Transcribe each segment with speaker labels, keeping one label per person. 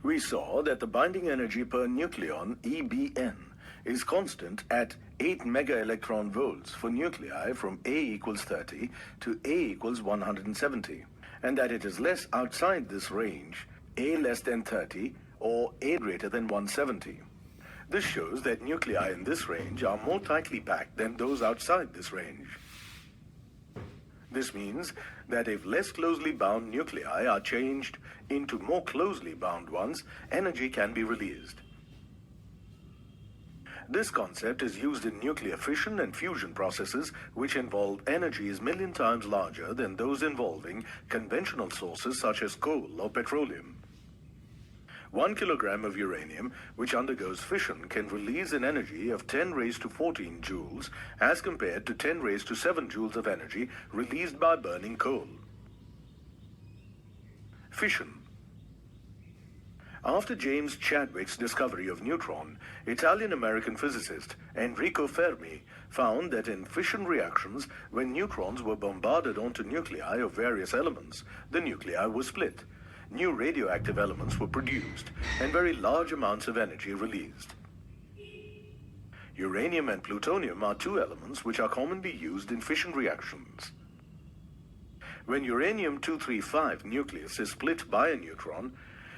Speaker 1: We saw that the binding energy per nucleon, EBN, is constant at 8 megaelectron volts for nuclei from A equals 30 to A equals 170, and that it is less outside this range, A less than 30 or A greater than 170. This shows that nuclei in this range are more tightly packed than those outside this range. This means that if less closely bound nuclei are changed into more closely bound ones, energy can be released. This concept is used in nuclear fission and fusion processes, which involve energies 1,000,000 times larger than those involving conventional sources such as coal or petroleum. 1 kilogram of uranium, which undergoes fission, can release an energy of 10 raised to 14 joules as compared to 10 raised to 7 joules of energy released by burning coal. Fission. After James Chadwick's discovery of neutron, Italian-American physicist Enrico Fermi found that in fission reactions, when neutrons were bombarded onto nuclei of various elements, the nuclei were split. New radioactive elements were produced, and very large amounts of energy released. Uranium and plutonium are two elements which are commonly used in fission reactions. When uranium-235 nucleus is split by a neutron,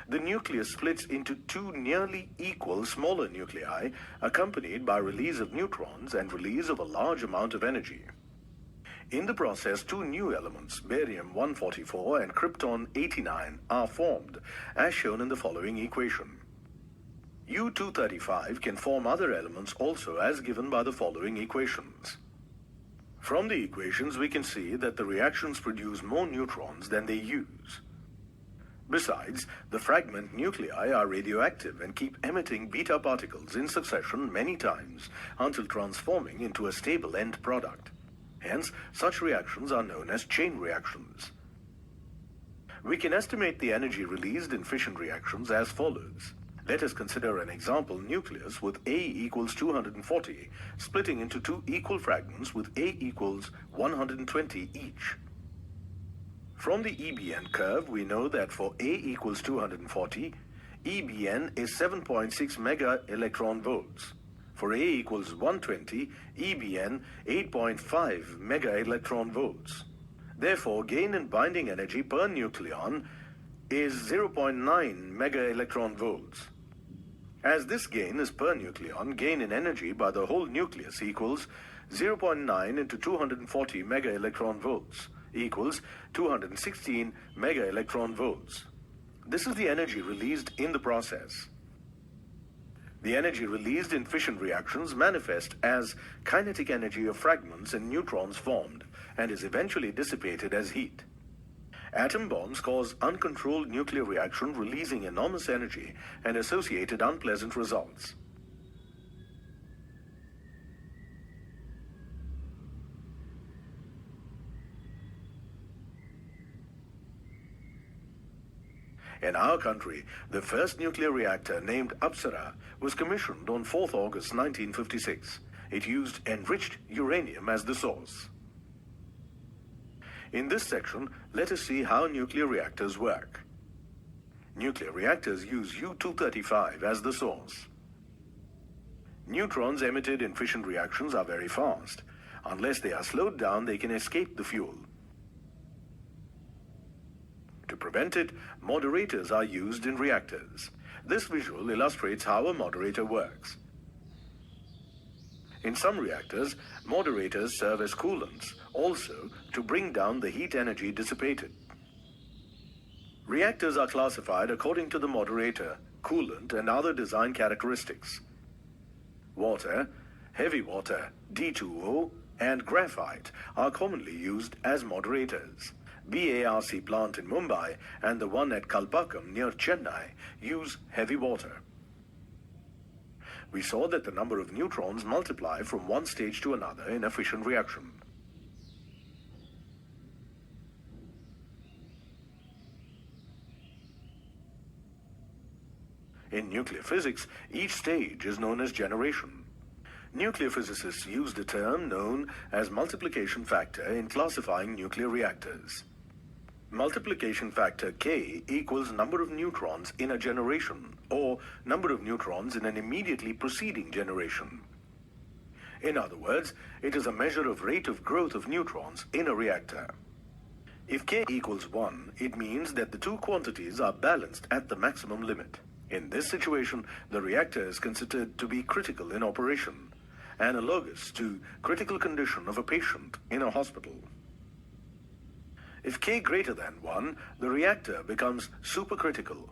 Speaker 1: the nucleus splits into two nearly equal smaller nuclei, accompanied by release of neutrons and release of a large amount of energy. In the process, two new elements, barium-144 and krypton-89, are formed, as shown in the following equation. U-235 can form other elements also, as given by the following equations. From the equations, we can see that the reactions produce more neutrons than they use. Besides, the fragment nuclei are radioactive and keep emitting beta particles in succession many times until transforming into a stable end product. Hence, such reactions are known as chain reactions. We can estimate the energy released in fission reactions as follows. Let us consider an example nucleus with A equals 240, splitting into two equal fragments with A equals 120 each. From the EBN curve, we know that for A equals 240, EBN is 7.6 mega electron volts. For A equals 120, EBN 8.5 mega electron volts. Therefore, gain in binding energy per nucleon is 0.9 mega electron volts. As this gain is per nucleon, gain in energy by the whole nucleus equals 0.9 into 240 mega electron volts equals 216 mega electron volts. This is the energy released in the process. The energy released in fission reactions manifests as kinetic energy of fragments and neutrons formed and is eventually dissipated as heat. Atom bombs cause uncontrolled nuclear reaction, releasing enormous energy and associated unpleasant results. In our country, the first nuclear reactor, named Apsara, was commissioned on 4th August 1956. It used enriched uranium as the source. In this section, let us see how nuclear reactors work. Nuclear reactors use U-235 as the source. Neutrons emitted in fission reactions are very fast. Unless they are slowed down, they can escape the fuel. To prevent it, moderators are used in reactors. This visual illustrates how a moderator works. In some reactors, moderators serve as coolants, also to bring down the heat energy dissipated. Reactors are classified according to the moderator, coolant, and other design characteristics. Water, heavy water, D2O, and graphite are commonly used as moderators. BARC plant in Mumbai and the one at Kalpakkam near Chennai use heavy water. We saw that the number of neutrons multiply from one stage to another in a fission reaction. In nuclear physics, each stage is known as generation. Nuclear physicists use the term known as multiplication factor in classifying nuclear reactors. Multiplication factor K equals number of neutrons in a generation, or number of neutrons in an immediately preceding generation. In other words, it is a measure of rate of growth of neutrons in a reactor. If K equals 1, it means that the two quantities are balanced at the maximum limit. In this situation, the reactor is considered to be critical in operation, analogous to critical condition of a patient in a hospital. If K greater than 1, the reactor becomes supercritical.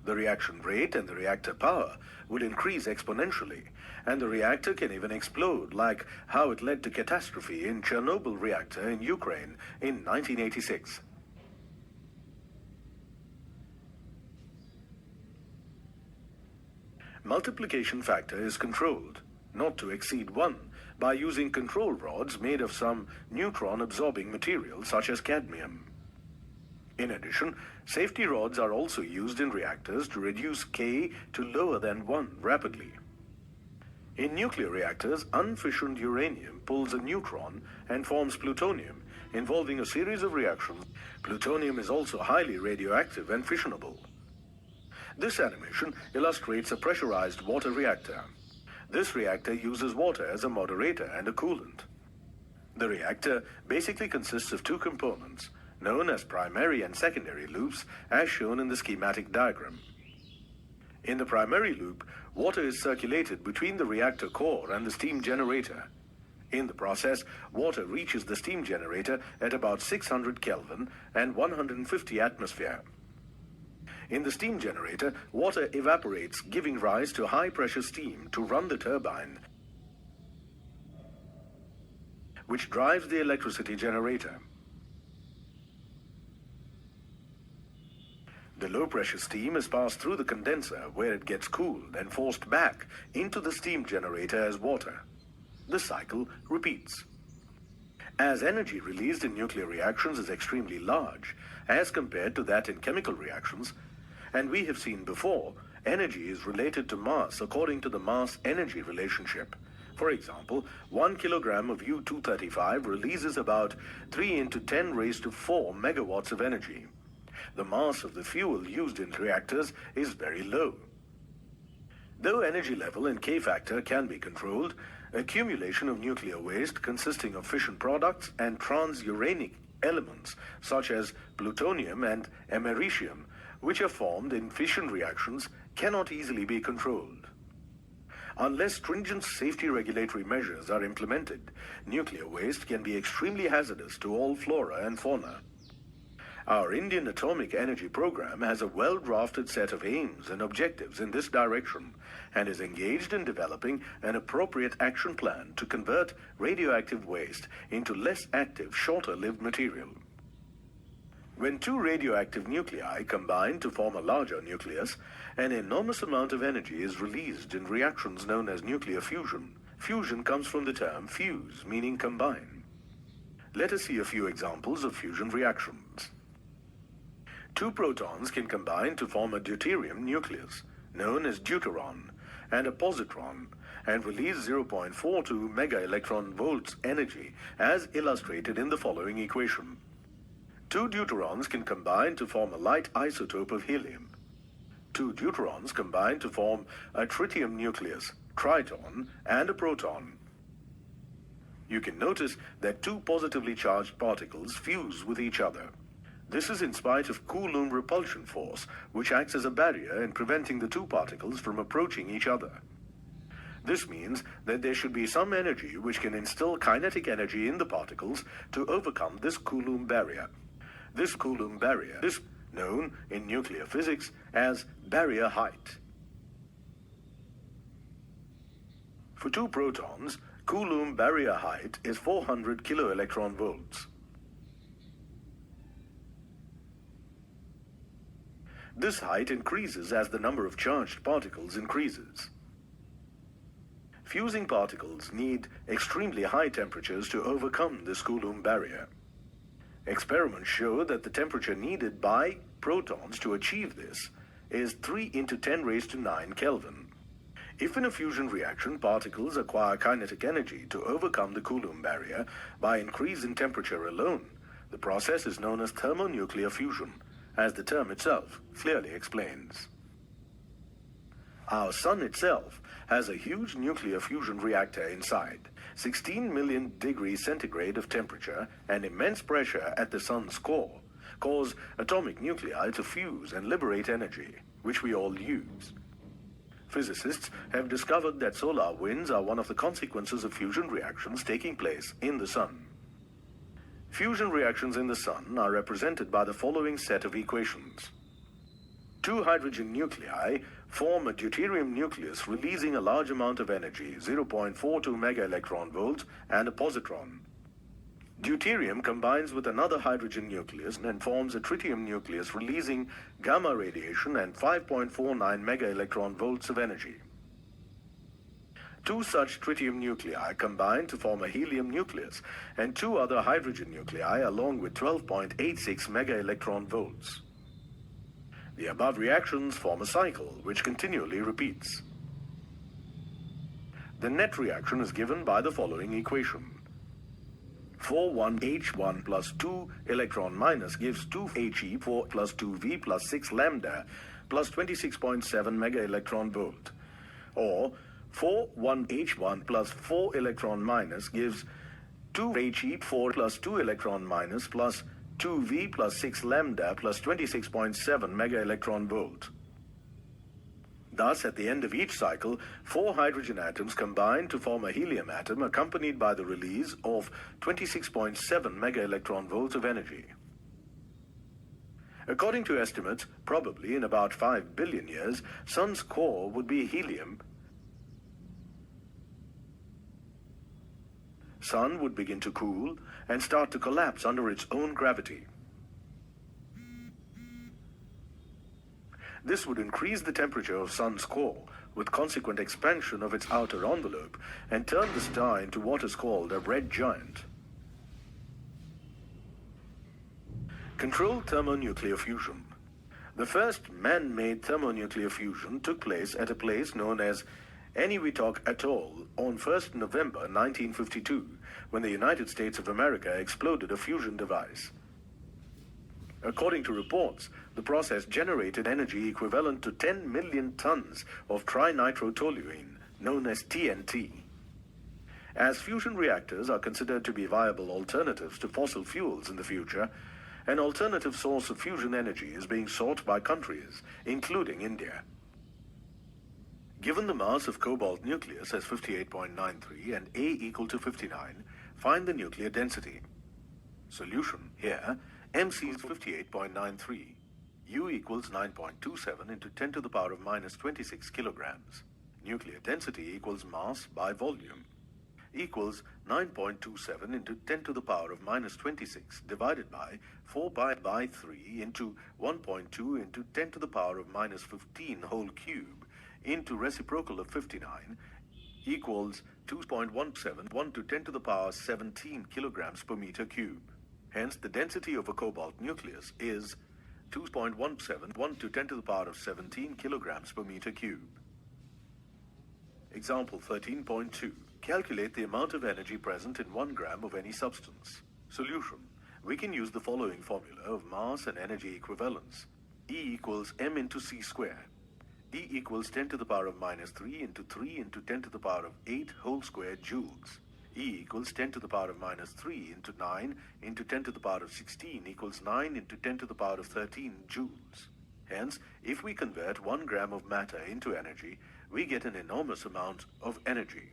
Speaker 1: The reaction rate and the reactor power will increase exponentially, and the reactor can even explode, like how it led to catastrophe in Chernobyl reactor in Ukraine in 1986. Multiplication factor is controlled, not to exceed 1, by using control rods made of some neutron-absorbing material such as cadmium. In addition, safety rods are also used in reactors to reduce K to lower than 1 rapidly. In nuclear reactors, unfissioned uranium pulls a neutron and forms plutonium, involving a series of reactions. Plutonium is also highly radioactive and fissionable. This animation illustrates a pressurized water reactor. This reactor uses water as a moderator and a coolant. The reactor basically consists of two components, known as primary and secondary loops, as shown in the schematic diagram. In the primary loop, water is circulated between the reactor core and the steam generator. In the process, water reaches the steam generator at about 600 Kelvin and 150 atmosphere. In the steam generator, water evaporates, giving rise to high-pressure steam to run the turbine, which drives the electricity generator. The low-pressure steam is passed through the condenser, where it gets cooled and forced back into the steam generator as water. The cycle repeats. As energy released in nuclear reactions is extremely large, as compared to that in chemical reactions, and we have seen before, energy is related to mass according to the mass-energy relationship. For example, 1 kilogram of U-235 releases about 3 × 10⁴ megawatts of energy. The mass of the fuel used in reactors is very low. Though energy level and K factor can be controlled, accumulation of nuclear waste consisting of fission products and transuranic elements such as plutonium and americium, which are formed in fission reactions, cannot easily be controlled. Unless stringent safety regulatory measures are implemented, nuclear waste can be extremely hazardous to all flora and fauna. Our Indian Atomic Energy Program has a well-drafted set of aims and objectives in this direction and is engaged in developing an appropriate action plan to convert radioactive waste into less active, shorter-lived material. When two radioactive nuclei combine to form a larger nucleus, an enormous amount of energy is released in reactions known as nuclear fusion. Fusion comes from the term fuse, meaning combine. Let us see a few examples of fusion reactions. Two protons can combine to form a deuterium nucleus, known as deuteron, and a positron, and release 0.42 megaelectron volts energy, as illustrated in the following equation. Two deuterons can combine to form a light isotope of helium. Two deuterons combine to form a tritium nucleus, triton, and a proton. You can notice that two positively charged particles fuse with each other. This is in spite of Coulomb repulsion force, which acts as a barrier in preventing the two particles from approaching each other. This means that there should be some energy which can instill kinetic energy in the particles to overcome this Coulomb barrier. This Coulomb barrier is known in nuclear physics as barrier height. For two protons, Coulomb barrier height is 400 kiloelectron volts. This height increases as the number of charged particles increases. Fusing particles need extremely high temperatures to overcome this Coulomb barrier. Experiments show that the temperature needed by protons to achieve this is 3 × 10⁹ Kelvin. If in a fusion reaction particles acquire kinetic energy to overcome the Coulomb barrier by increase in temperature alone, The process is known as thermonuclear fusion, as the term itself clearly explains. Our Sun itself has a huge nuclear fusion reactor inside, 16 million degrees centigrade of temperature and immense pressure at the Sun's core cause atomic nuclei to fuse and liberate energy, which we all use. Physicists have discovered that solar winds are one of the consequences of fusion reactions taking place in the Sun. Fusion reactions in the Sun are represented by the following set of equations. Two hydrogen nuclei form a deuterium nucleus releasing a large amount of energy, 0.42 megaelectron volts, and a positron. Deuterium combines with another hydrogen nucleus and forms a tritium nucleus releasing gamma radiation and 5.49 megaelectron volts of energy. Two such tritium nuclei combine to form a helium nucleus and two other hydrogen nuclei along with 12.86 megaelectron volts. The above reactions form a cycle which continually repeats. The net reaction is given by the following equation. 4,1H1 plus 2 electron minus gives 2He4 plus 2V plus 6 lambda plus 26.7 megaelectron volt. Or 4,1H1 plus 4 electron minus gives 2He4 plus 2 electron minus plus 2V plus 6 lambda plus 26.7 megaelectron volt. Thus, at the end of each cycle, 4 hydrogen atoms combine to form a helium atom accompanied by the release of 26.7 megaelectron volts of energy. According to estimates, probably in about 5 billion years, Sun's core would be helium. Sun would begin to cool and start to collapse under its own gravity. This would increase the temperature of Sun's core, with consequent expansion of its outer envelope, and turn the star into what is called a red giant. Controlled thermonuclear fusion. The first man-made thermonuclear fusion took place at a place known as Eniwetok Atoll on 1st November 1952, when the United States of America exploded a fusion device. According to reports, the process generated energy equivalent to 10 million tons of trinitrotoluene, known as TNT. As fusion reactors are considered to be viable alternatives to fossil fuels in the future, an alternative source of fusion energy is being sought by countries, including India. Given the mass of cobalt nucleus as 58.93 and A equal to 59, find the nuclear density. Solution here, MC is 58.93. U equals 9.27 into 10 to the power of minus 26 kilograms. Nuclear density equals mass by volume. Equals 9.27 into 10 to the power of minus 26 divided by 4 pi by 3 into 1.2 into 10 to the power of minus 15 whole cube into reciprocal of 59 equals 2.171 to 10 to the power 17 kilograms per meter cube. Hence, the density of a cobalt nucleus is 2.171 to 10 to the power of 17 kilograms per meter cube. Example 13.2. Calculate the amount of energy present in 1 gram of any substance. Solution. We can use the following formula of mass and energy equivalence. E equals m into c squared. E equals 10 to the power of minus 3 into 3 into 10 to the power of 8 whole square joules. E equals 10 to the power of minus 3 into 9 into 10 to the power of 16 equals 9 into 10 to the power of 13 joules. Hence, if we convert 1 gram of matter into energy, we get an enormous amount of energy.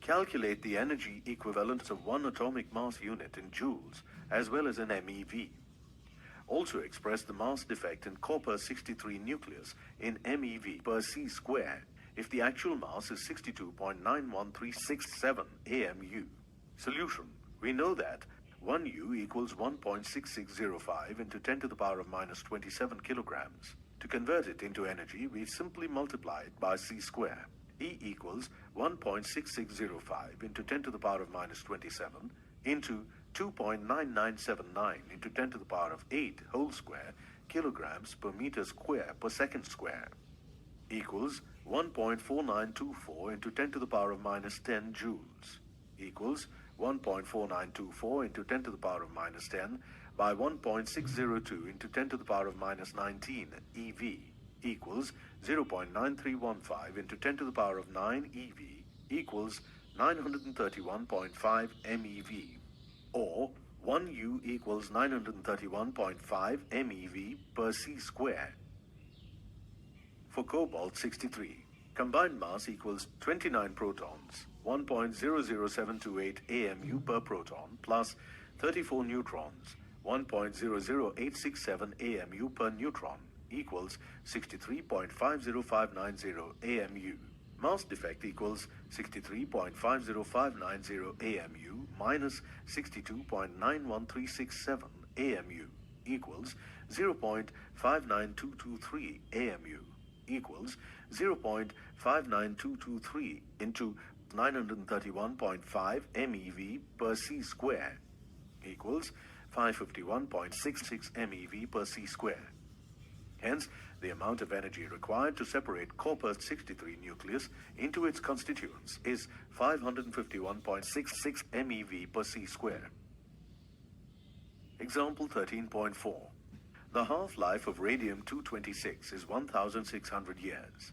Speaker 1: Calculate the energy equivalence of 1 atomic mass unit in joules as well as in MeV. Also express the mass defect in copper-63 nucleus in MeV per c squared if the actual mass is 62.91367 AMU. Solution. We know that 1U equals 1.6605 into 10 to the power of minus 27 kilograms. To convert it into energy, we simply multiply it by c squared. E equals 1.6605 into 10 to the power of minus 27 into 2.9979 into 10 to the power of 8 whole square kilograms per meter square per second square equals 1.4924 into 10 to the power of minus 10 joules equals 1.4924 into 10 to the power of minus 10 by 1.602 into 10 to the power of minus 19 eV equals 0.9315 into 10 to the power of 9 eV equals 931.5 MeV, or 1U equals 931.5 MeV per C square. For cobalt-63, combined mass equals 29 protons, 1.00728 AMU per proton, plus 34 neutrons, 1.00867 AMU per neutron, equals 63.50590 AMU. Mass defect equals 63.50590 AMU minus 62.91367 AMU equals 0.59223 AMU equals 0.59223 into 931.5 MeV per C square equals 551.66 MeV per C square. Hence, the amount of energy required to separate copper-63 nucleus into its constituents is 551.66 MeV per C square. Example 13.4. The half-life of radium-226 is 1,600 years.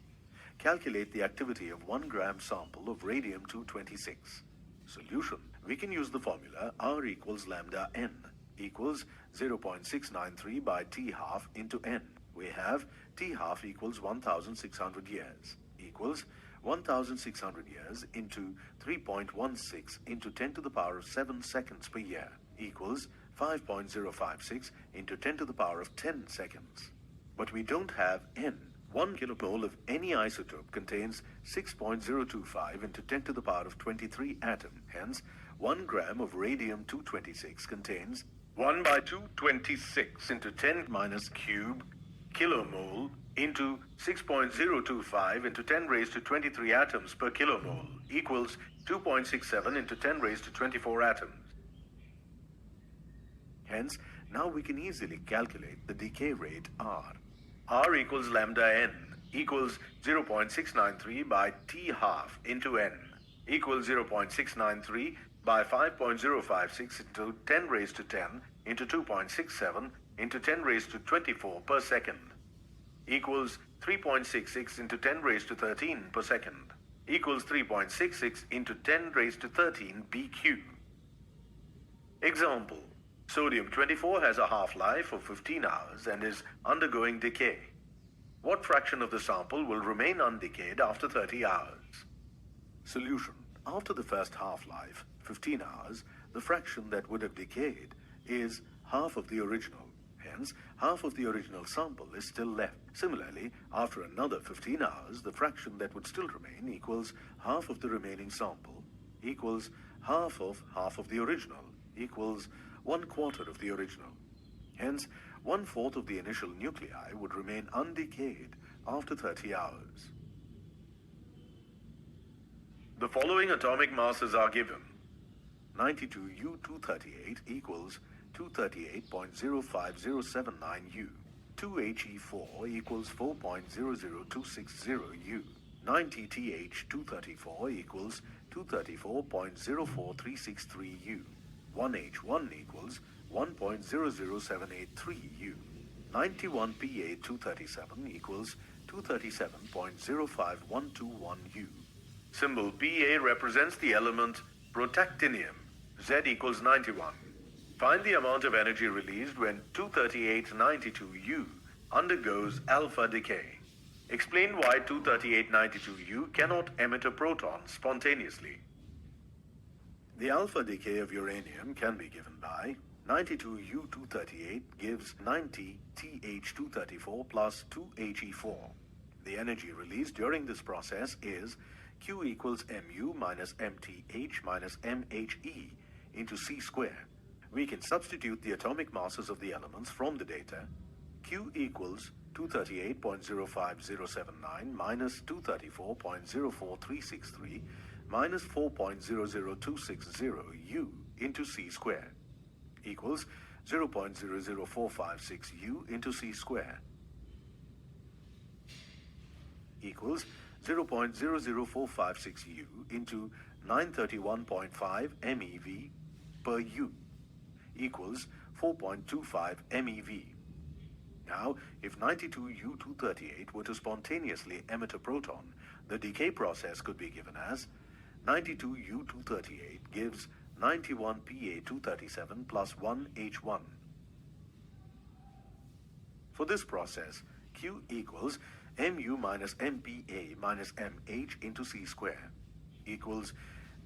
Speaker 1: Calculate the activity of 1 gram sample of radium-226. Solution. We can use the formula R equals lambda n equals 0.693 by T half into n. We have T half equals 1,600 years equals 1,600 years into 3.16 into 10 to the power of 7 seconds per year equals 5.056 into 10 to the power of 10 seconds. But we don't have n. 1 kilomole of any isotope contains 6.025 into 10 to the power of 23 atom. Hence, 1 gram of radium-226 contains 1 by 226 into 10 minus cube kilomole into 6.025 into 10 raised to 23 atoms per kilomole equals 2.67 into 10 raised to 24 atoms. Hence, now we can easily calculate the decay rate R. R equals lambda n equals 0.693 by T half into n equals 0.693 by 5.056 into 10 raised to 10 into 2.67 into 10 raised to 24 per second equals 3.66 into 10 raised to 13 per second equals 3.66 into 10 raised to 13 BQ. Example. Sodium-24 has a half-life of 15 hours and is undergoing decay. What fraction of the sample will remain undecayed after 30 hours? Solution. After the first half-life, 15 hours, the fraction that would have decayed is half of the original. Hence, half of the original sample is still left. Similarly, after another 15 hours, the fraction that would still remain equals half of the remaining sample equals half of the original equals 1/4 of the original. Hence, 1/4 of the initial nuclei would remain undecayed after 30 hours. The following atomic masses are given. 92U238 equals 238.05079U. 2He4 equals 4.00260U. 90TH234 equals 234.04363U. 1H1 equals 1.00783U. 91Pa237 equals 237.05121U. Symbol Pa represents the element protactinium. Z equals 91. Find the amount of energy released when 23892U undergoes alpha decay. Explain why 23892U cannot emit a proton spontaneously. The alpha decay of uranium can be given by 92U238 gives 90TH234 plus 2He4. The energy released during this process is Q equals Mu minus MTH minus MHE into C square. We can substitute the atomic masses of the elements from the data. Q equals 238.05079 minus 234.04363 minus 4.00260 U into C square equals 0.00456 U into C square equals 0.00456 U into 931.5 MeV per U equals 4.25 MeV. Now, if 92U238 were to spontaneously emit a proton, the decay process could be given as 92U238 gives 91Pa237 plus 1H1. For this process, Q equals Mu minus MPa minus Mh into C square equals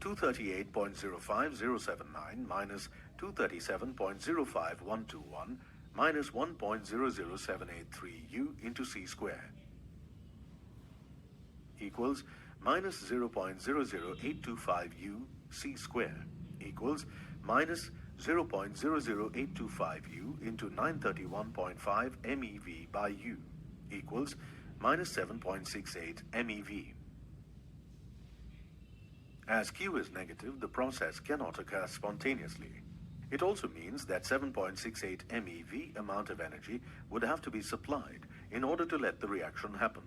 Speaker 1: 238.05079 minus 237.05121 minus 1.00783 U into C square equals minus 0.00825 U C square equals minus 0.00825 U into 931.5 MeV by U equals minus 7.68 MeV. As Q is negative, the process cannot occur spontaneously. It also means that 7.68 MeV amount of energy would have to be supplied in order to let the reaction happen.